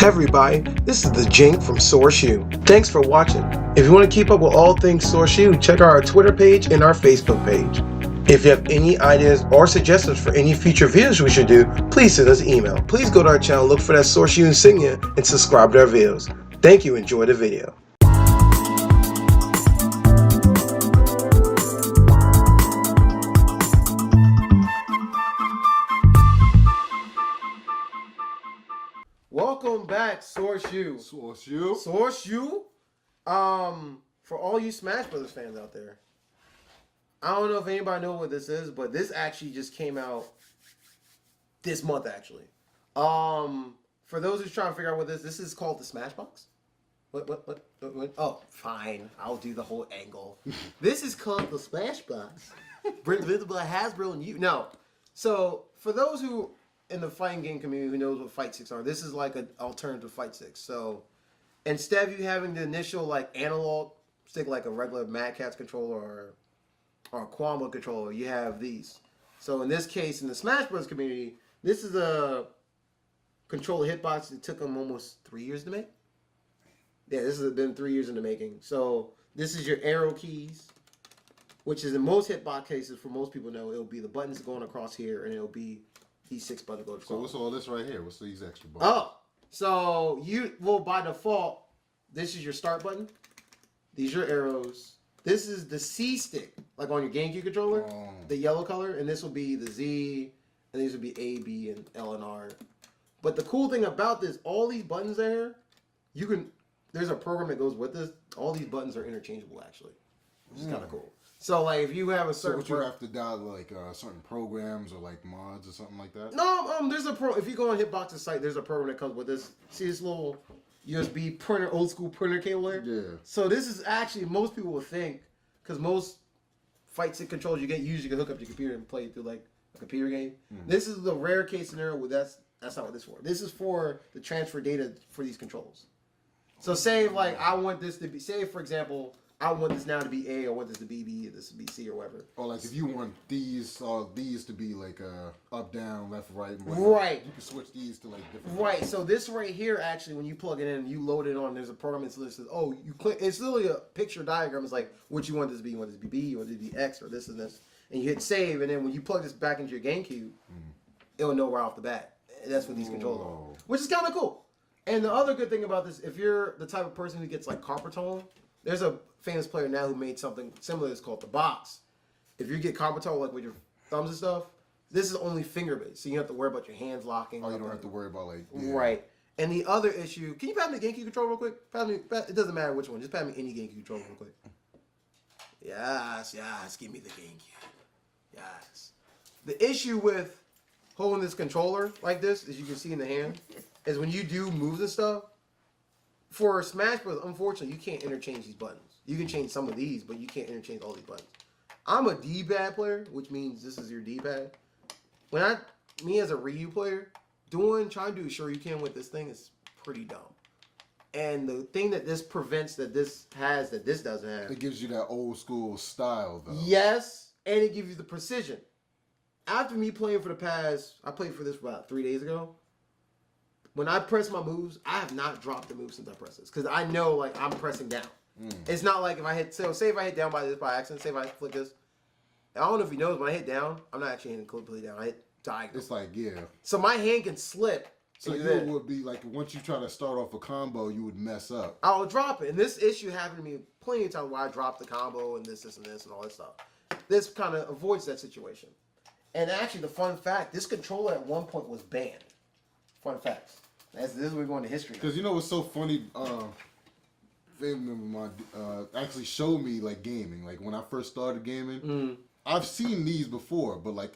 Hey everybody, this is the Jink from Source U. Thanks for watching. If you want to keep up with all things Source U, check out our Twitter page and our Facebook page. If you have any ideas or suggestions for any future videos we should do, please send us an email. Please go to our channel, look for that Source U insignia, and subscribe to our videos. Thank you, enjoy the video. Welcome back, Source U. Source U. Source U. For all you Smash Brothers fans out there, I don't know if anybody knows what this is, but this actually just came out this month, actually. For those who's trying to figure out what this is called the SMASHBOX. What? Oh, fine. I'll do the whole angle. This is called the SMASHBOX. Visible Hasbro and you. No. So, for those who in the fighting game community who knows what Fight Sticks are, this is like an alternative Fight Stick. So, instead of you having the initial like analog stick like a regular Mad Catz controller or a Quambo controller, you have these. So in this case, in the Smash Bros. Community, this is a controller hitbox that took them almost 3 years to make. Yeah, this has been 3 years in the making. So this is your arrow keys, which is in most hitbox cases, for most people know, it'll be the buttons going across here, and it'll be these 6 buttons going across. So what's all this right here? What's these extra buttons? Oh, so by default, this is your start button. These are your arrows. This is the C stick, like on your GameCube controller, the yellow color, and this will be the Z, and these will be A, B, and L and R. But the cool thing about this, all these buttons there, there's a program that goes with this. All these buttons are interchangeable, actually, which is kind of cool. So, like, if you have a certain... So, would you have to download, like, certain programs or, like, mods or something like that? No, there's a pro... If you go on Hitbox's site, there's a program that comes with this. See this little USB printer, old school printer cable there? Yeah. So, this is actually... Most people would think... Because most fight stick controllers you get, usually you can hook up your computer and play it through, like, a computer game. Mm-hmm. This is the rare case scenario where that's not what this is for. This is for the transfer data for these controls. So, say, like, I want this to be... Say, for example... I want this now to be A, I want this to be B, this to be C, or whatever. Or like if you want these to be like up, down, left, right, and right. You can switch these to like different. Right. So this right here, actually, when you plug it in, you load it on. There's a program that says, "Oh, you click." It's literally a picture diagram. It's like what you want this to be. You want this to be B, you want this to be X, or this and this. And you hit save, and then when you plug this back into your GameCube, it'll know right off the bat. That's what these controls are, which is kind of cool. And the other good thing about this, if you're the type of person who gets like carpal tunnel, there's a famous player now who made something similar. It's called the box. If you get carpal tunnel, like with your thumbs and stuff, this is only finger based, so you don't have to worry about your hands locking. Oh, you don't have to worry about like right. And the other issue, can you pass me the GameCube controller real quick? It doesn't matter which one. Just pass me any GameCube controller real quick. Yes, give me the GameCube. Yes. The issue with holding this controller like this, as you can see in the hand, is when you do moves and stuff. For Smash Bros., unfortunately, you can't interchange these buttons. You can change some of these, but you can't interchange all these buttons. I'm a D-pad player, which means this is your D-pad. Me as a Ryu player, trying to do a Shoryuken with this thing is pretty dumb. And the thing that this prevents that this has that this doesn't have. It gives you that old school style, though. Yes, and it gives you the precision. After me playing for the past, I played for this about 3 days ago. When I press my moves, I have not dropped the move since I press this. Because I know, like, I'm pressing down. It's not like if I hit... So, say if I hit down by accident. Say if I flick this. I don't know if you notice, when I hit down, I'm not actually hitting completely down. I hit diagonal. It's like, yeah. So, my hand can slip. So, you would be like, once you try to start off a combo, you would mess up. I'll drop it. And this issue happened to me plenty of times where I dropped the combo and this and this and all this stuff. This kind of avoids that situation. And actually, the fun fact, this controller at one point was banned. Fun facts. This is where we're going to history. Because you know what's so funny? Family member of mine actually showed me like gaming. Like when I first started gaming, I've seen these before, but like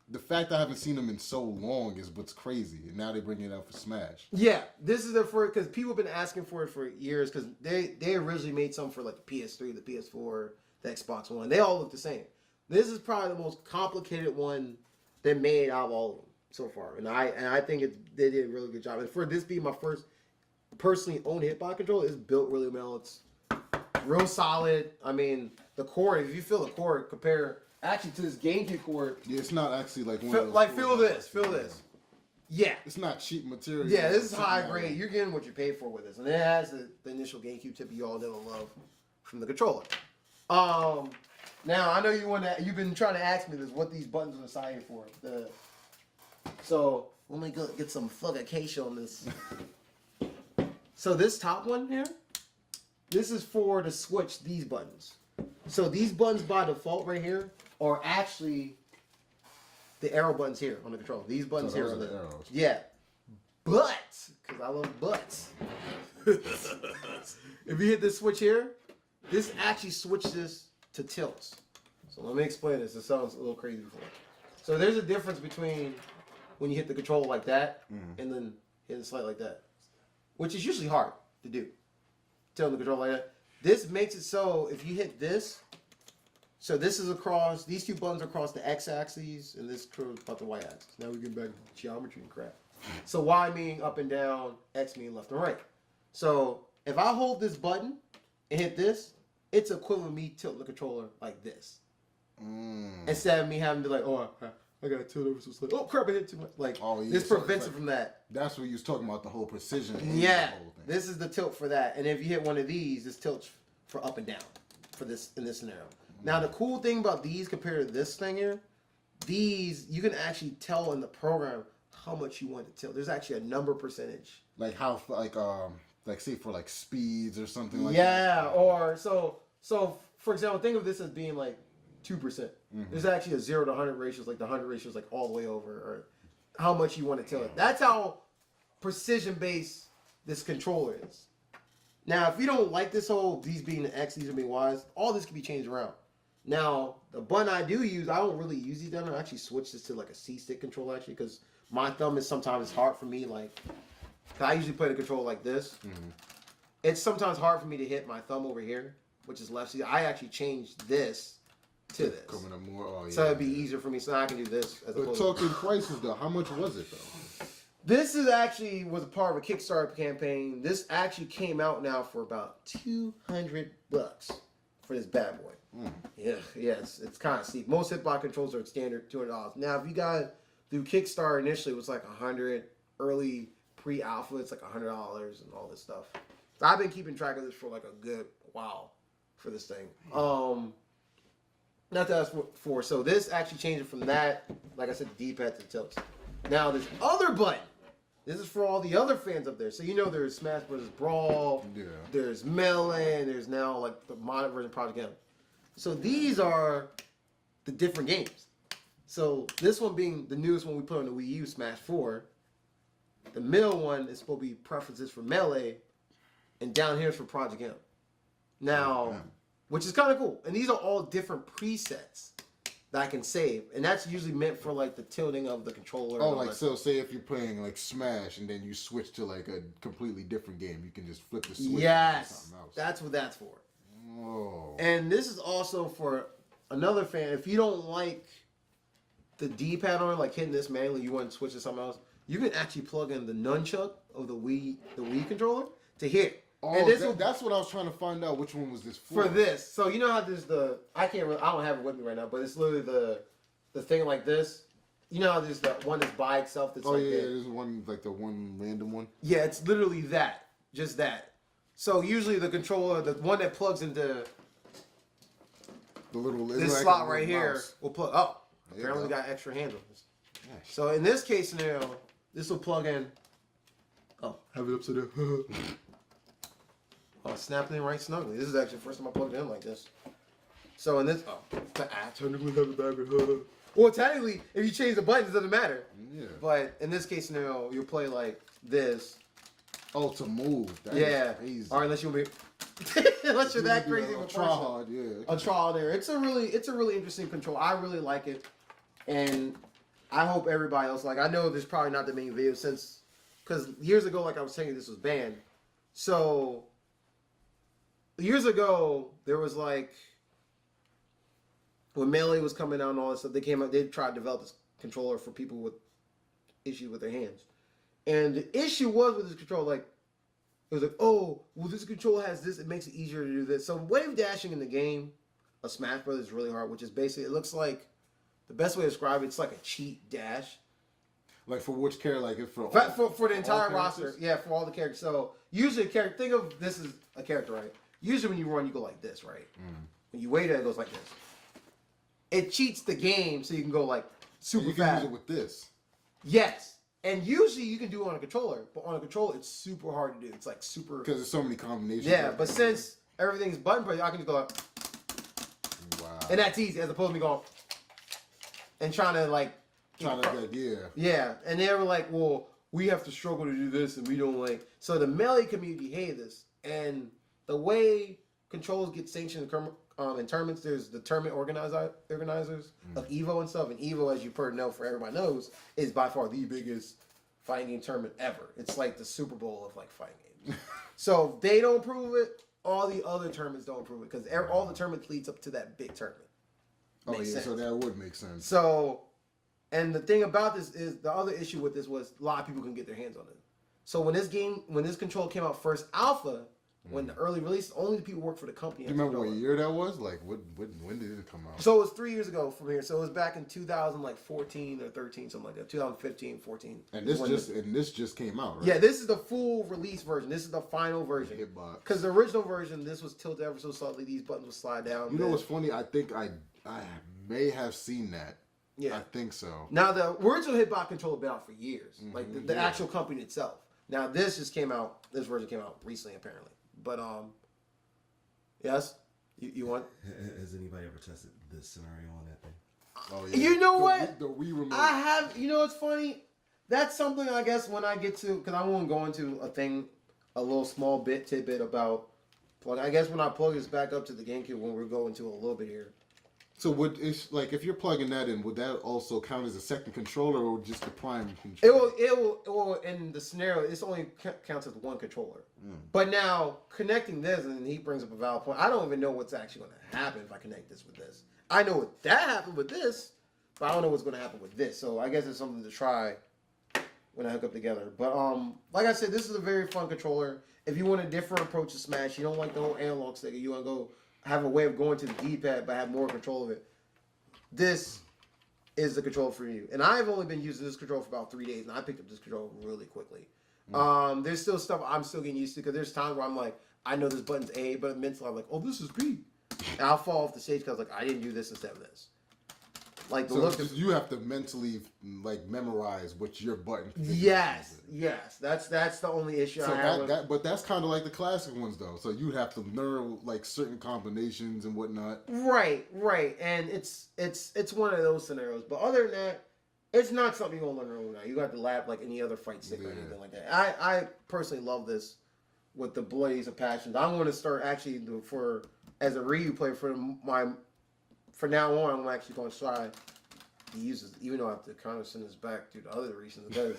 the fact I haven't seen them in so long is what's crazy. And now they bring it out for Smash. Yeah, this is the first because people have been asking for it for years because they originally made some for like the PS3, the PS4, the Xbox One. They all look the same. This is probably the most complicated one they made out of all of them so far, and I think they did a really good job. And for this being my first personally owned hitbox controller, it's built really well. It's real solid. I mean, the cord, if you feel the cord, compare actually to this GameCube cord. Yeah, it's not actually like one feel, of those like feel this. Yeah. It's not cheap material. Yeah, this is Something high that grade. way. You're getting what you paid for with this. And it has the initial GameCube tip you all know and love from the controller. Now, I know you've been trying to ask me this, what these buttons are assigned for. So, let me go get some fuggication on this. So, this top one here, this is for to switch these buttons. So, these buttons by default right here are actually the arrow buttons here on the controller. These buttons here are the arrows. Yeah. But, because I love butts. If you hit this switch here, this actually switches to tilts. So let me explain this. It sounds a little crazy before. So there's a difference between when you hit the controller like that and then hitting slide like that, which is usually hard to do. Tilting the controller like that. This makes it so if you hit this, so this is across, these two buttons are across the x-axis and this curves about the y-axis. Now we get back to geometry and crap. So y meaning up and down, x meaning left and right. So if I hold this button and hit this, it's equivalent to me tilting the controller like this. Instead of me having to be like, oh, I got to tilt over so slow. Oh, crap, I hit too much. Like, this prevents it from that. That's what you was talking about, the whole precision. Yeah, the whole thing. this is the tilt for that. And if you hit one of these, this tilts for up and down for this in this scenario. Now, the cool thing about these compared to this thing here, these, you can actually tell in the program how much you want to tilt. There's actually a number percentage. Like how, like say for like speeds or something like that. Yeah, or so for example, think of this as being like 2%. There's actually a 0 to 100 ratios, like the 100 ratio is like all the way over, or how much you want to tilt it. That's how precision based this controller is. Now, if you don't like this whole these being the X, these are being Y's, all this can be changed around. Now, the button I do use, I don't really use these down there. I actually switch this to like a C-stick controller actually, because my thumb is sometimes hard for me. Like, I usually play the controller like this. It's sometimes hard for me to hit my thumb over here, which is left. See, I actually changed this to this. Coming up more, oh yeah. So it'd be easier for me, so now I can do this. As But talking prices though, how much was it though? This is actually was a part of a Kickstarter campaign. This actually came out now for about $200 for this bad boy. Yeah, it's kind of steep. Most hitbox controls are standard $200. Now, if you got through Kickstarter initially, it was like $100. Early pre-alpha, it's like $100 and all this stuff. So I've been keeping track of this for like a good while for this thing. Not that for. So this actually changed it from that, like I said, D-pad to tilts. Now this other button, this is for all the other fans up there. So you know there's Smash Bros. Brawl, there's Melee, and there's now like the modern version of Project M. So these are the different games. So this one being the newest one we put on the Wii U, Smash 4. The middle one is supposed to be preferences for Melee, and down here is for Project M. Now, which is kind of cool. And these are all different presets that I can save. And that's usually meant for like the tilting of the controller. Oh, like so say if you're playing like Smash and then you switch to like a completely different game, you can just flip the switch. Yes, that's what that's for. Oh. And this is also for another fan. If you don't like the D-pad on, like hitting this manually, you want to switch to something else, you can actually plug in the nunchuck of the Wii controller to hit. Oh, and this that's what I was trying to find out. Which one was this for? For this. So you know how there's I don't have it with me right now, but it's literally the thing like this. You know how there's the one that's by itself that's like there's one like the one random one. Yeah, it's literally that. Just that. So usually the controller, the one that plugs into the little this like slot right here mouse. will plug. Oh, apparently we got extra handles. So in this case scenario, this will plug in. Oh, have it upside down. Oh, snapping in right snugly. This is actually the first time I plugged it in like this. So in this, technically have it backwards. Well, technically, if you change the buttons, it doesn't matter. Yeah. But in this case scenario, you'll play like this. Oh, to move. That yeah. is crazy. Or unless you'll be, unless you're that crazy. A trial, yeah. A trial there. It's a really interesting control. I really like it, and I hope everybody else like. I know there's probably not that many videos since, because years ago, like I was saying, this was banned. So years ago, there was like when Melee was coming out and all this stuff. They tried to develop this controller for people with issues with their hands. And the issue was with this controller, like, it was like, oh, well, this controller has this. It makes it easier to do this. So wave dashing in the game of Smash Bros. Is really hard, which is basically, it looks like, the best way to describe it, it's like a cheat dash. Like for which character? Like if for the entire all roster, characters? yeah, for all the characters. So usually a character, think of this as a character, right? Usually when you run, you go like this, right? When you wait, it goes like this. It cheats the game, so you can go like super you can fast. use it with this. Yes, and usually you can do it on a controller, but on a controller it's super hard to do. It's like super Because there's so many combinations. Yeah, but since everything's button press, I can just go like, wow, and that's easy as opposed to me going and trying to like yeah. And they were like, well, we have to struggle to do this, and we don't like. So the Melee community hated this, and the way controls get sanctioned in tournaments, there's the tournament organizers of Evo and stuff, and Evo, as you probably know, for everybody knows, is by far the biggest fighting game tournament ever. It's like the Super Bowl of like fighting games. So if they don't approve it, all the other tournaments don't approve it because all the tournaments leads up to that big tournament. Makes sense. So that would make sense. So, and the thing about this is the other issue with this was a lot of people can get their hands on it. So when this control came out first alpha, when the early release, only the people who work for the company. Do you remember what year that was? Like, when did it come out? So it was 3 years ago from here. So it was back in 2014 or 13, something like that. 2015, 14. And this just came out, right? Yeah, this is the full release version. This is the final version. Hitbox. Because the original version, this was tilted ever so slightly. These buttons would slide down. You know what's funny? I think I may have seen that. Yeah, I think so. Now the original Hitbox controller been out for years, like the actual company itself. Now this just came out. This version came out recently, apparently. But yes, you want? Has anybody ever tested this scenario on that thing? Oh yeah. You know what? The Wii remote. I have. You know what's funny? That's something I guess when I get to, because I won't go into a little small tidbit about plug. I guess when I plug this back up to the GameCube, when we go into a little bit here. So if you're plugging that in, would that also count as a second controller or just the prime controller? It will in the scenario, it's only counts as one controller. But now connecting this, and he brings up a valid point. I don't even know what's actually going to happen if I connect this with this. I know what that happened with this, but I don't know what's going to happen with this. So I guess it's something to try when I hook up together. But like I said, this is a very fun controller. If you want a different approach to Smash, you don't like the whole analog stick, you want to go have a way of going to the D-pad but have more control of it, this is the control for you. And I've only been using this control for about 3 days, and I picked up this control really quickly. There's still stuff I'm still getting used to, because there's times where I'm like, I know this button's A, but mentally I'm like, oh, this is B. And I'll fall off the stage because I don't do this instead of this. Like the look. You have to mentally like memorize what your button. Yes. That's the only issue I have. But that's kind of like the classic ones though. So you have to learn like certain combinations and whatnot. Right. And it's one of those scenarios. But other than that, it's not something you're gonna learn overnight. You got to lab like any other fight stick or anything like that. I personally love this with the blaze of passions. I'm going to start actually as a Ryu player for now on. I'm actually going to try to use this, even though I have to kind of send this back due to other reasons. Because,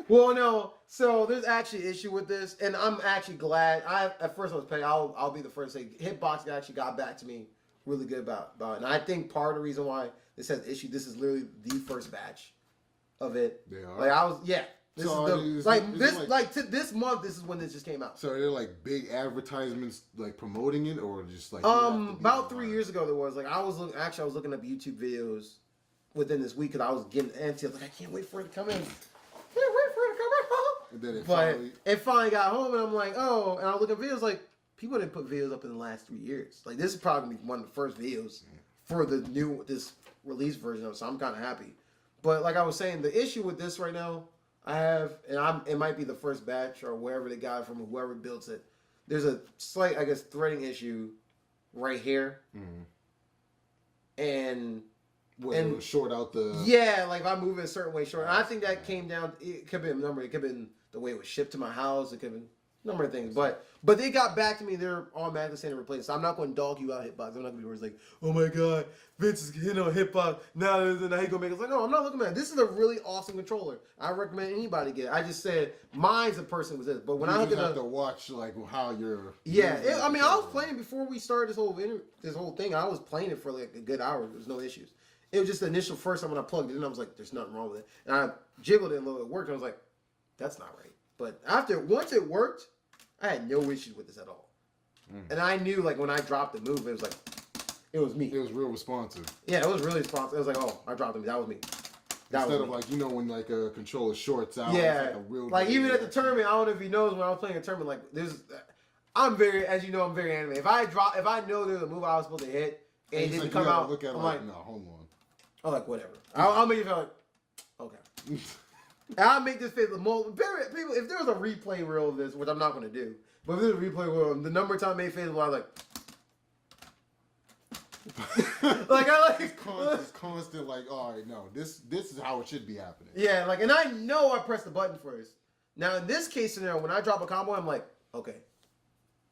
well, no. So there's actually an issue with this, and I'm actually glad. At first I was paying. I'll be the first to say Hitbox actually got back to me really good about it. And I think part of the reason why this has issue. This is literally the first batch of it. They are. Like This so is this month. This is when this just came out. So are there like big advertisements like promoting it, or just like about 3 years ago there was like I was looking up YouTube videos within this week because I was getting antsy. I was like, I can't wait for it to come in. And then it finally got home, and I'm like, oh, and I look at videos like people didn't put videos up in the last 3 years. Like this is probably one of the first videos for this release version of it, so I'm kind of happy. But like I was saying, the issue with this right now. It might be the first batch or wherever they got it from, whoever built it. There's a slight, I guess, threading issue right here. And short out the... Yeah, like if I move it a certain way short. And I think that came down, it could be a number, it could have been the way it was shipped to my house, it could have been a number of things. But they got back to me, they're automatically saying to replace it. So I'm not going to dog you out Hitbox. I'm not going to be where it's like, oh my God, Vince is hitting on Hitbox. Now he's going to make it. It's like, no, I'm not looking at it. This is a really awesome controller. I recommend anybody get it. I just said mine's a person with this. But when I have to watch like how you're... Yeah, I was playing before we started this whole thing. I was playing it for like a good hour. There was no issues. It was just the initial first time when I plugged it in, I was like, there's nothing wrong with it. And I jiggled it a little, it worked, and I was like, that's not right. But once it worked, I had no issues with this at all. And I knew, like, when I dropped the move, it was me. It was real responsive. Yeah, it was really responsive. It was like, oh, I dropped the move. That was me. That Instead was of me. like, you know, when like a controller shorts out. Yeah, It's like a real like good even at the reaction. tournament, I don't know if he knows when I was playing a tournament. Like there's, I'm very, as you know, I'm very anime. If I know there's a move I was supposed to hit and it It's didn't like, come you gotta out, look at it I'm like, like, no, hold on. I'm like whatever. I'll make you feel like, okay. And I'll make this fit the most. People, if there was a replay reel of this, which I'm not going to do, but if there's a replay reel, the number of times I made faces where I was like, It's constant, like, all right, no, this is how it should be happening. yeah, like, and I know I pressed the button first. Now in this case scenario, when I drop a combo, I'm like, okay,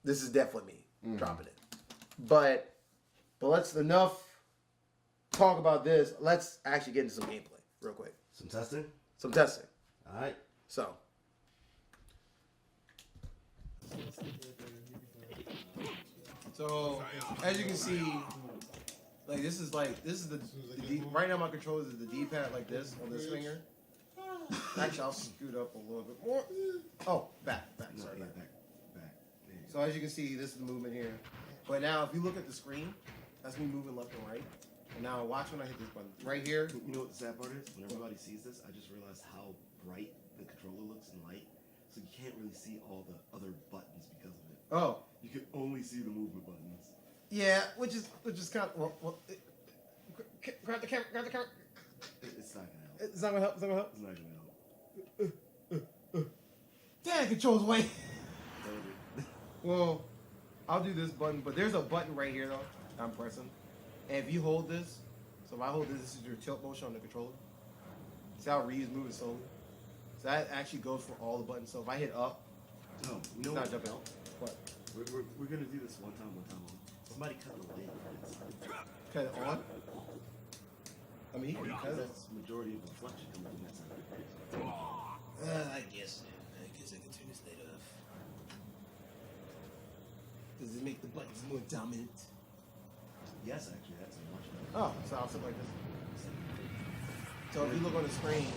this is definitely me dropping it. But let's enough talk about this. Let's actually get into some gameplay real quick. Some testing? Some testing. All right. So. So, as you can see, like this is the D, right now my controllers is the D-pad like this on this finger. Actually, I'll scoot up a little bit more. Oh, back, sorry. Back. So as you can see, this is the movement here. But now, if you look at the screen, that's me moving left and right. And now watch when I hit this button. Right here. You know what the sad part is? When everybody sees this, I just realized how bright the controller looks in light. So you can't really see all the other buttons because of it. Oh. You can only see the movement buttons. Yeah, which is kind of grab the camera. It's not gonna help. It's not gonna help. It's not gonna help. Damn, controls way. Told you. Well, I'll do this button, but there's a button right here though. I'm pressing, and if you hold this, so if I hold this, this is your tilt motion on the controller. See how Ree's moving slowly. So that actually goes for all the buttons. So if I hit up, No, it's not jumping out. What? We're gonna do this one time on. Somebody cut the light for this. Cut it on. I mean, you can cut Because it. that's the majority of the reflection coming from that side. I guess I can turn this light off. Does it make the buttons more dominant? Yes, actually, that's much better. Oh, so I'll sit like this. So if you look on the screen,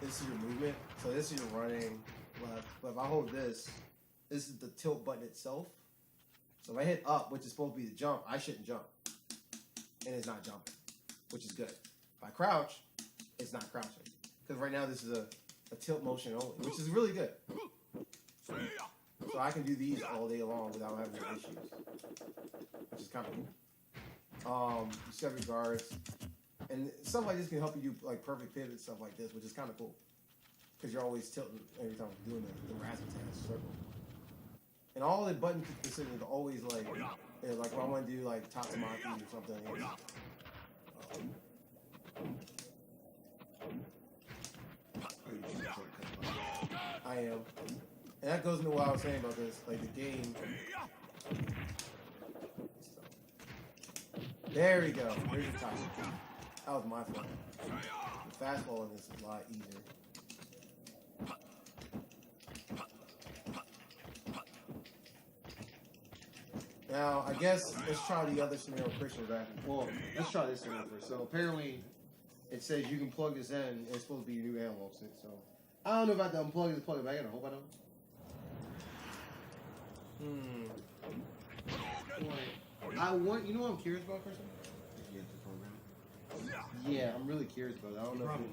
this is your movement. So this is your running left. But if I hold this, this is the tilt button itself. So if I hit up, which is supposed to be the jump, I shouldn't jump. And it's not jumping, which is good. If I crouch, it's not crouching. Because right now this is a tilt motion only, which is really good. So I can do these all day long without having any issues, which is kind of cool. You set your guards, and stuff like this can help you do like perfect pivot stuff like this, which is kind of cool because you're always tilting every time you're doing the razzmatazz circle. And all the button decisions are always like, like if I want to do like Tatsumaki or something. I am. And that goes into what I was saying about this, like the game. There we go. There's the time. That was my fault. The fastball in this is a lot easier. Now, I guess let's try the other scenario Christian back. Well, let's try this scenario first. So apparently, it says you can plug this in. And it's supposed to be your new analog stick. So I don't know if I have to unplug it and plug it back in. I hope I don't. You know what I'm curious about, Christian? If you have to program it. Yeah, I'm really curious about it. I don't know. Problem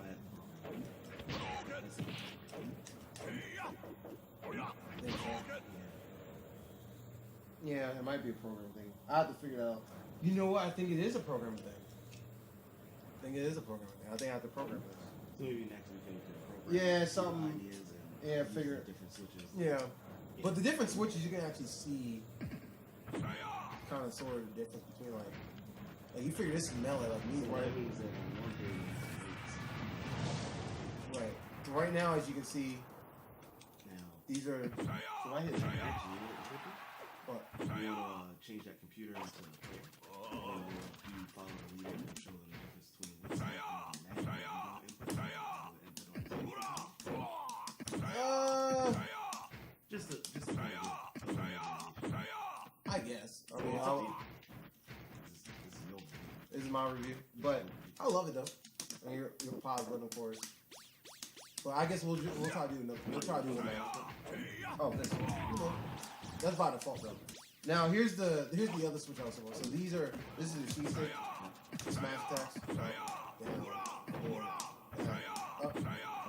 Yeah, it might be a program thing. I have to figure it out. You know what? I think it is a programming thing. I think it is a programming thing. I think I have to program this. So maybe next weekend we can program. Yeah, some something. ideas and Yeah, use figure the it. different switches. Yeah. But the different switches you can actually see kind of sort of the difference between like you figure this is melee like me, So right? that means that on one day it's Right. So right now, as you can see, now. these are. So I hit actually, you know What? what you want to change that computer into you follow the leader and show them the difference between what's and just a I guess. I mean, this this is my review, but I love it though. And your pause button, of course. But I guess we'll try to do another. We'll try to do another. Oh, this one. You know, that's by default though. Now here's the other switch I was talking about. So this is your C stick, smash attacks, right? Down, forward,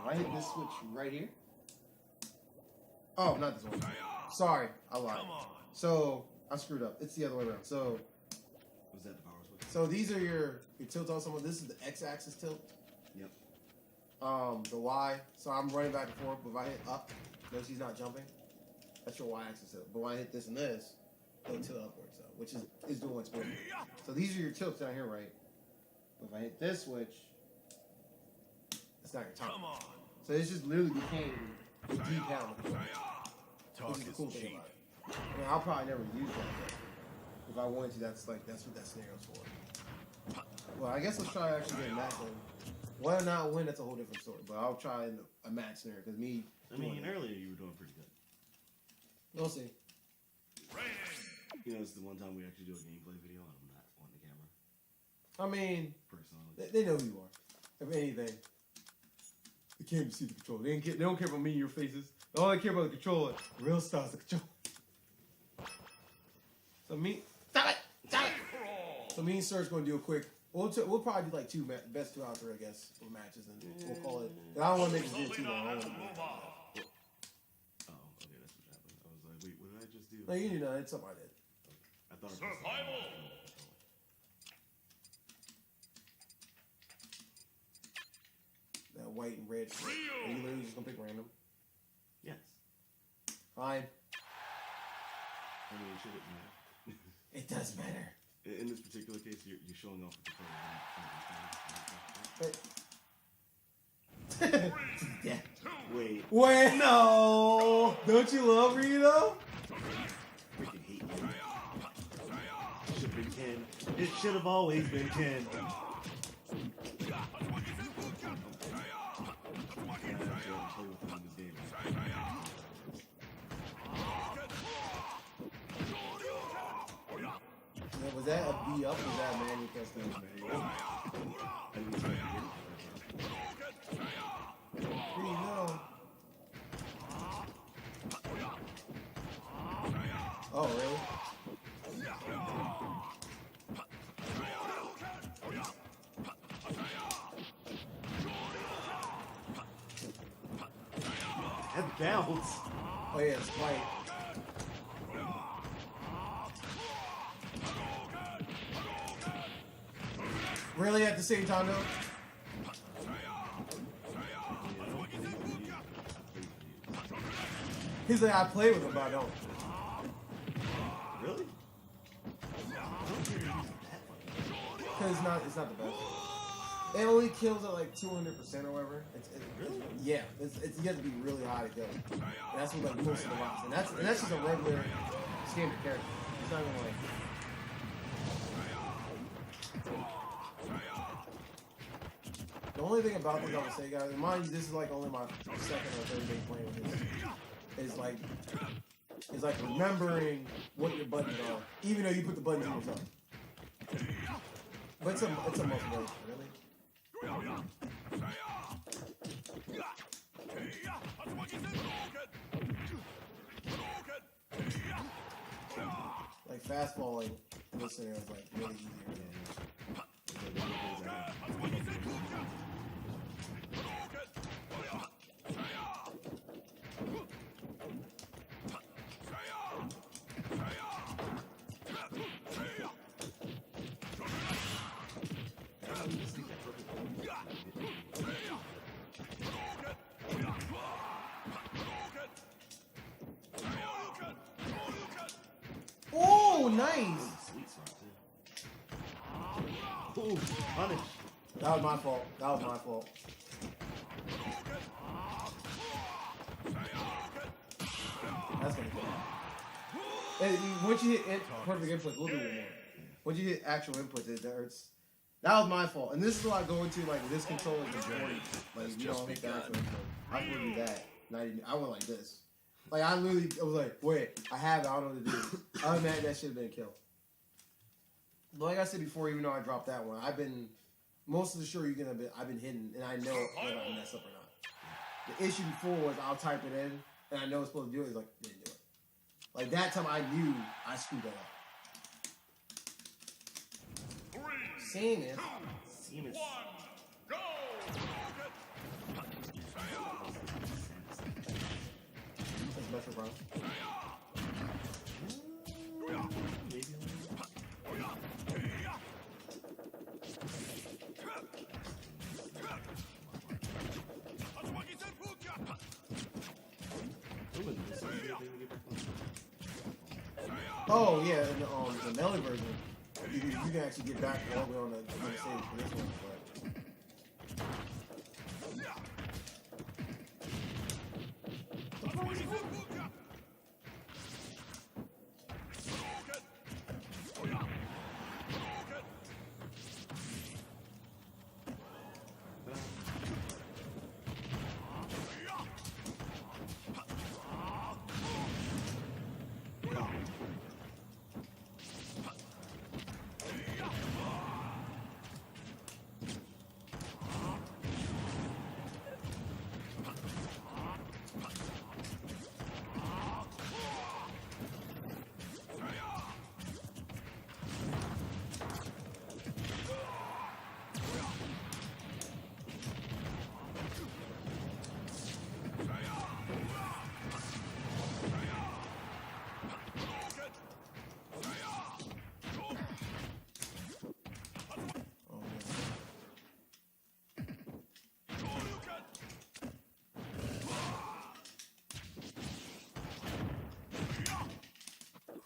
If I hit this switch right here. Oh, not this one. Sorry, I lied. So I screwed up. It's the other way around. So. Was that the power switch? So these are your tilt on someone. This is the X-axis tilt. Yep. The Y. So I'm running back and forth. But if I hit up, notice he's not jumping. That's your Y-axis tilt. But when I hit this and this, it'll tilt upwards, so, which is doing what's supposed to. So these are your tilts down here, right? If I hit this switch, it's not your time. So it's just literally became the D pound. Which is the cool thing about it. I mean, I'll probably never use that. But if I wanted to, that's what that scenario's for. Well, I guess let's try actually getting that one. Whether or not win, that's a whole different story. But I'll try a match scenario because me. I mean, earlier you were doing pretty good. We'll see. You know, it's the one time we actually do a gameplay video and I'm not on the camera. I mean, personally, they know who you are. If anything, they can't even see the controller. They don't care about me and your faces. All they care about the controller. The real star's the controller. So me, stop it. So me and Serge gonna do a quick. We'll probably do like best 2 out of 3, I guess, for matches, and we'll call it. I don't want to make this video too long. oh, okay, that's what happened. I was like, wait, what did I just do? No, you do not. It's something I did. I thought Survival. That white and red shit. Are you literally just gonna pick random? Yes. Fine. I mean, it shouldn't matter. It does matter. In this particular case, you're showing off the controller. Yeah. Wait. Wait, no! Don't you love Rito? Freaking hate you. It should have been Ken. It should have always been Ken. Was that a B up or was that a manual custom? No. Oh, really? That bounce. Oh, yeah, it's white. Really at the same time, though? He's like, I play with him, but I don't. Really? Because it's not the best. It only kills at like 200% or whatever. Really? Yeah, you have to be really high to kill. And that's what like most of the rocks. And that's just a regular standard character. It's not even like. The only thing about this I would say, guys, mind you, this is like only my second or third day playing with this. Is like remembering what your buttons are, even though you put the buttons in yourself. But it's a motivation, really. Like fastballing in this scenario is like really easier. Oh, nice! Ooh, punish. That was my fault. That's gonna kill. Hey, once you hit perfect inputs, we'll do it more. Once you hit actual inputs, it hurts. That was my fault. And this is what I go into, like, this controller is important. Like, you don't hit the actual input. I was gonna do that. I went like this. Like, I was like, wait, I have it, I don't know what to do. Other than that should have been a kill. But like I said before, even though I dropped that one, most of the show I've been hidden, and I know whether I mess up or not. The issue before was I'll type it in, and I know it's supposed to do it, it's like, didn't do it. Like, that time I knew I screwed that up. Seeing it. Seamus. Go! Metro Prime. Maybe. Oh yeah, in the melee version, you can actually get back all the way on the stage for this one.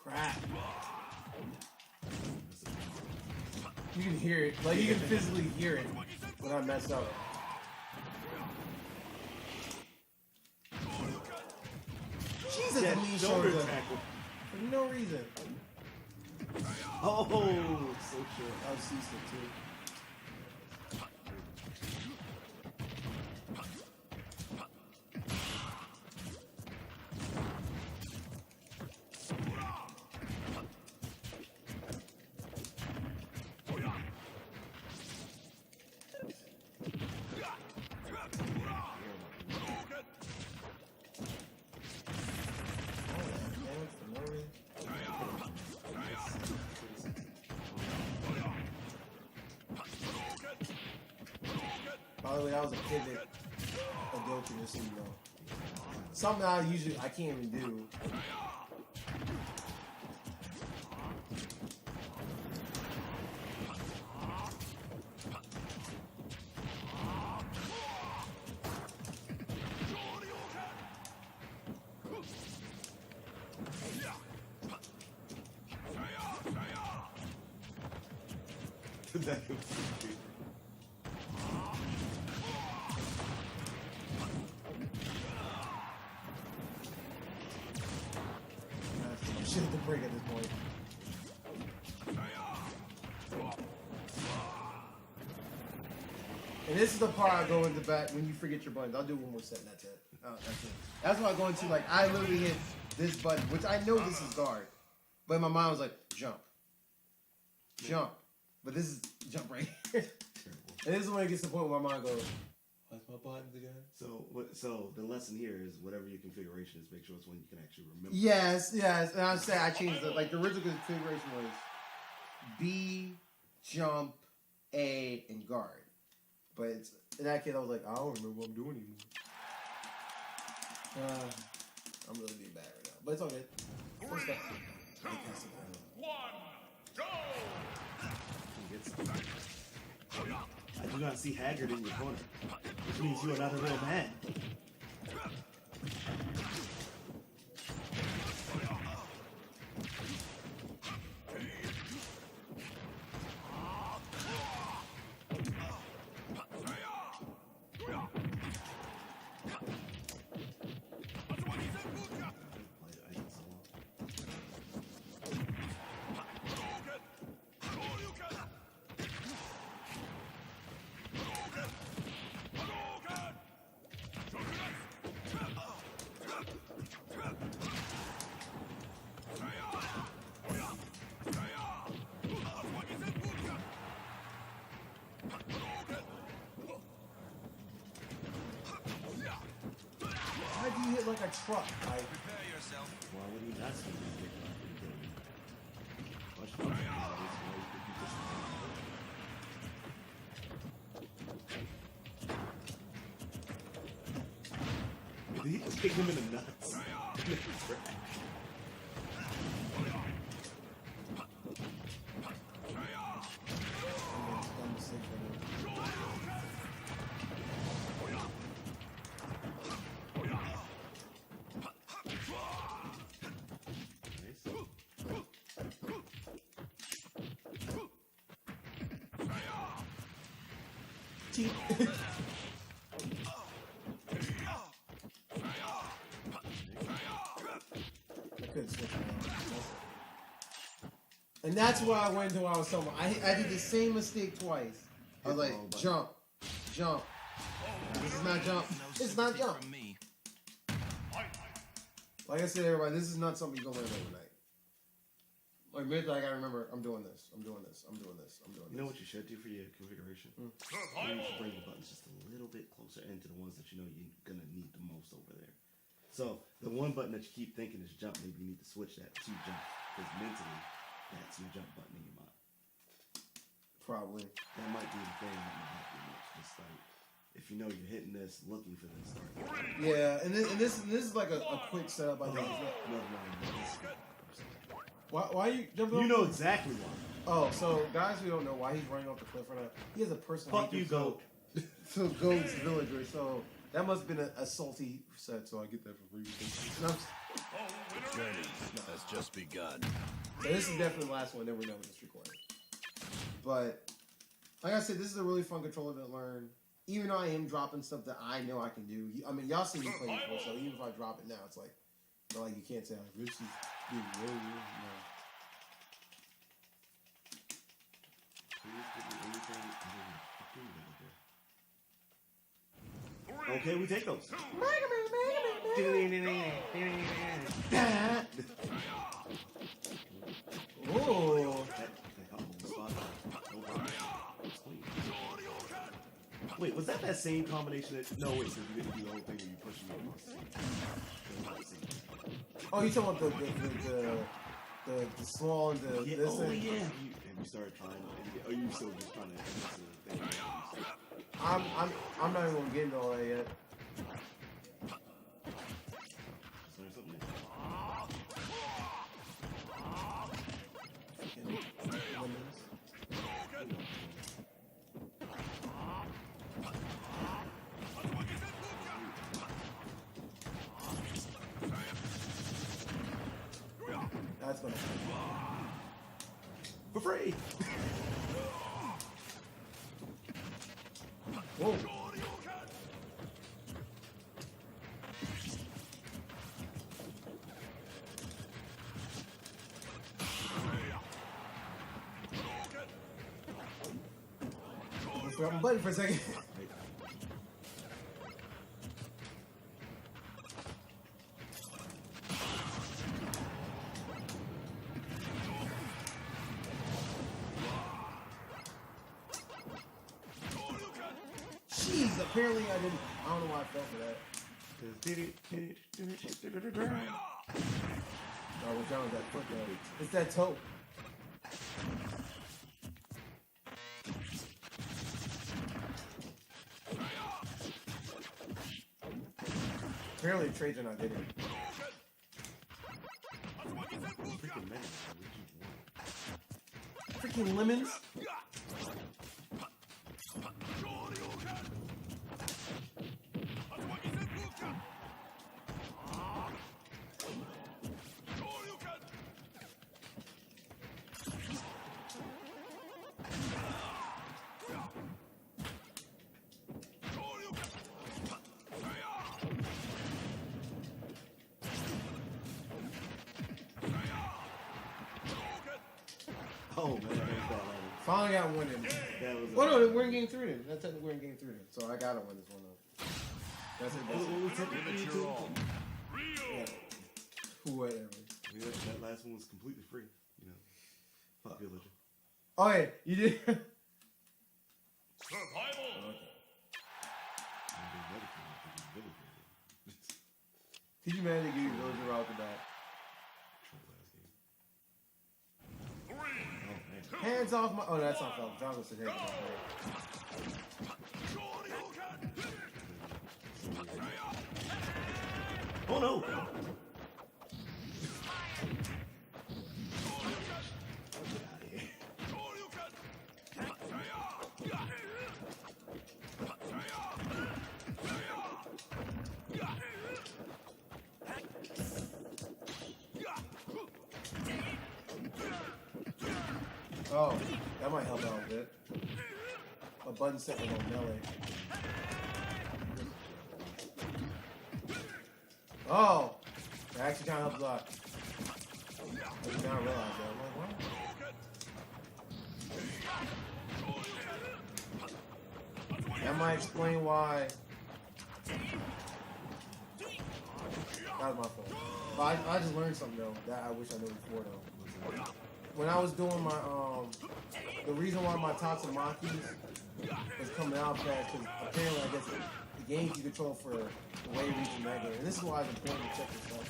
Crap. You can hear it, like you can physically hear it when I mess up. Jesus, Yeah, a mean shoulder shoulder tackle. for no reason. Oh, so short. I was seasick too. By the way, that was a pivot Adoken, just so you know. Something I can't even do. Shit at the break at this point. And this is the part I go into back when you forget your buttons. I'll do one more set and that's it. That's it. That's what I go into. Like, I literally hit this button, which I know this is guard. But in my mind, I was like, jump. Jump. But this is jump right here. And this is when it gets to the point where my mind goes, what's my buttons again? So the lesson here is whatever your configuration is, make sure it's one you can actually remember. Yes. And I say I changed the original configuration was B, jump, A, and guard. But it's, in that case, I was like, I don't remember what I'm doing anymore. I'm really being bad right now. But it's all good. First up. I do not see Haggard in your corner, which means you are not a real man. Why do you hit like a truck? Like, Prepare yourself. Why would he not see you get Did he just kick him in the nuts? And that's where I went to when I was somewhere. I did the same mistake twice. I was like, jump, jump. This is not jump. It's not jump. Like I said, everybody, this is not something you can learn overnight. Like midnight, I gotta remember, I'm doing this, I'm doing this, I'm doing this, I'm doing this. You know what you should do for your configuration? You should bring the buttons just a little bit closer into the ones that you know you're gonna need the most over there. So the one button that you keep thinking is jump, maybe you need to switch that to jump. Because mentally, that's your jump button in your mind. Probably. That might be the thing that might help you much. Just like, if you know you're hitting this, looking for this. Yeah, and this is like a quick setup, I think. No. Why are you jumping You off? know exactly why. Oh, so guys who don't know why he's running off the cliff right now, he has a personal Fuck you, goat. So goat's villager, so that must have been a salty set, so I get that for free. No, Journey has just begun. so this is definitely the last one that we're done with this recording. But like I said, this is a really fun controller to learn. Even though I am dropping stuff that I know I can do. I mean, y'all see me play before, so even if I drop it now, it's like you can't say, like, this is dude, no. Okay, we take those. Oh. Wait, was that same combination that... No, wait, so you didn't do the whole thing where you push me across. Oh, you talking about the small and the Yeah, this oh, thing? yeah. Have you started trying to... Are you still just trying to... I'm not even gonna get into all that yet. Learn something new. That's gonna happen. For free! Whoa. Let's grab my button for a second. Jeez, apparently I didn't. I don't know why I fell for that. Oh, what's wrong with that foot though? It's that toe. Apparently Trajan I did it. Freaking lemons? Oh, man. Finally got one in. That was Oh no, we're in game 3 then. That's technically we're in game 3 then. So I gotta win this one though. That's it. Give it your all. Yeah. Whatever. Yeah, that last one was completely free. You know. Fuck Villager. Oh yeah, you did. Survival. Did you manage to get your villager out the back? Hands off my. Oh, that's not felt. John said hands off Oh no! Oh, that might help out a bit. A button set with on melee. Oh! That actually kind of helps a lot. I did not realize that. I'm like, what? That might explain why. That was my fault. But I just learned something though that I wish I knew before though. When I was doing my the reason why my Tatsumakis was coming out fast because apparently I guess the games you control for the way reaching that game. And this is why it's important to check this out.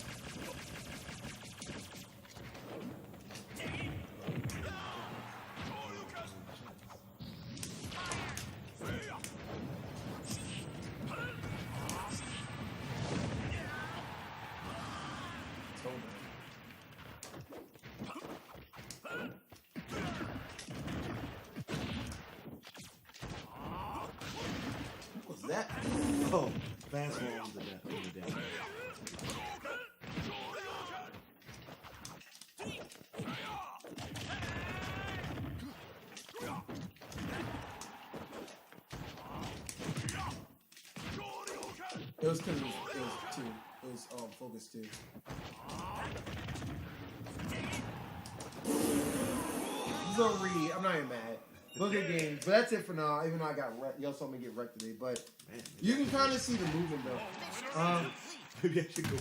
That Oh, fast forward to the down. it was because it was two. It was focus two. So read. I'm not even mad. Look at games, but that's it for now. Even though I got wrecked, y'all saw me get wrecked today, but you can kind of see the movement though. Maybe I should go.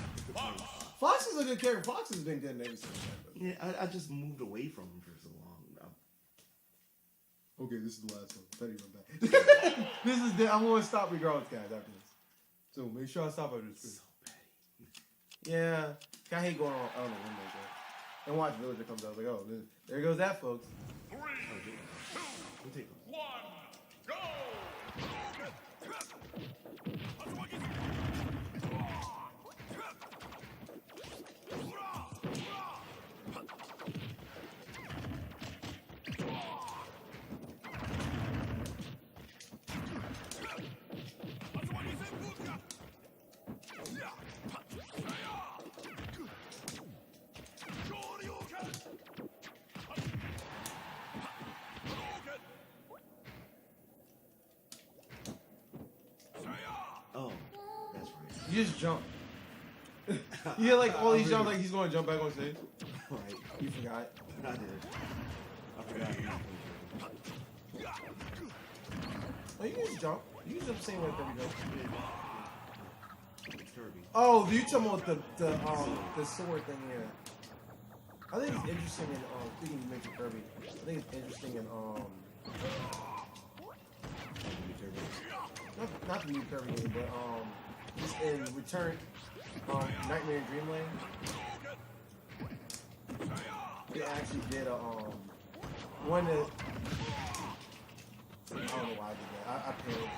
Fox is a good character. Fox has been good in every single time. Yeah, I just moved away from him for so long. Okay, this is the last one. Petty run back. This is the, I'm going to stop regardless, guys, after this. So make sure I stop after this. So petty. Yeah, I hate going on the window, bro. And watch Villager comes out. Like, oh, there goes that, folks. 3, We'll take him. 1, go! Oh, that's right. You just jump. You hear like all these jumps, like he's going to jump back on stage. Right. You forgot. I did. I forgot. Oh, you can just jump. You can jump the same way Kirby goes. Kirby. Oh, you talking about the sword thing here? I think it's interesting in speaking of mention Kirby. I think it's interesting in not the new Kirby game, but just in Return Nightmare in Dreamland. They actually did a one that I don't know why I did that. I paid.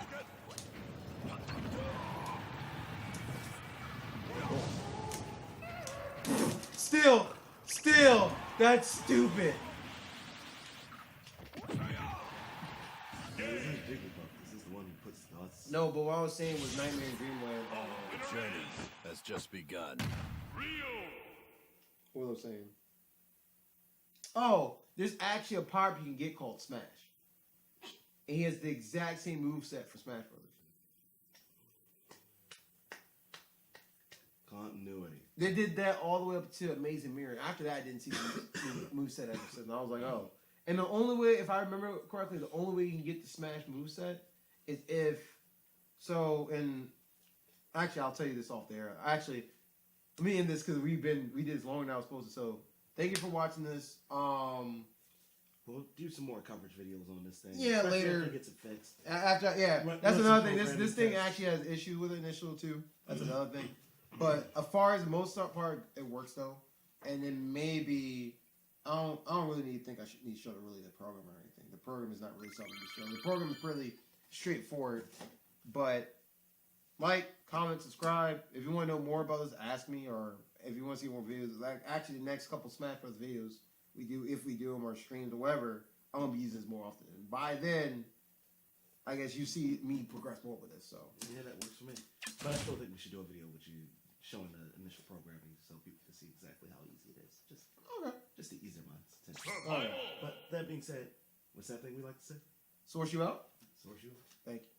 Still, that's stupid. This is Jigglypuff. This is the one who puts dots. No, but what I was saying was Nightmare in Dreamland. The journey has just begun. What was I saying? Oh, there's actually a power you can get called Smash. And he has the exact same moveset for Smash Brothers. Continuity. They did that all the way up to Amazing Mirror. After that, I didn't see the moveset ever since. And I was like, oh. And the only way, if I remember correctly, the only way you can get the Smash moveset is if... So, and... Actually, I'll tell you this off the air. Actually, let me end this because we did this longer than I was supposed to. So, thank you for watching this. We'll do some more coverage videos on this thing. Yeah, Especially later. After it gets it fixed. After, yeah, Run that's some another thing. programming This thing tests. actually has issues with it initial too. That's another thing. But as far as the most part, it works though. And then maybe I don't really need to show really the program or anything. The program is not really something to show. The program is pretty straightforward. But like, comment, subscribe. If you want to know more about this, ask me. Or if you want to see more videos, like actually the next couple Smash Bros. Videos we do, if we do them or streams or whatever, I'm gonna be using this more often. And by then, I guess you see me progress more with this. So Yeah, that works for me. But I still think we should do a video with you showing the initial programming so people can see exactly how easy it is. Just okay. to ease their minds. All right. But that being said, what's that thing we like to say? Source you out? Source you. Thank you.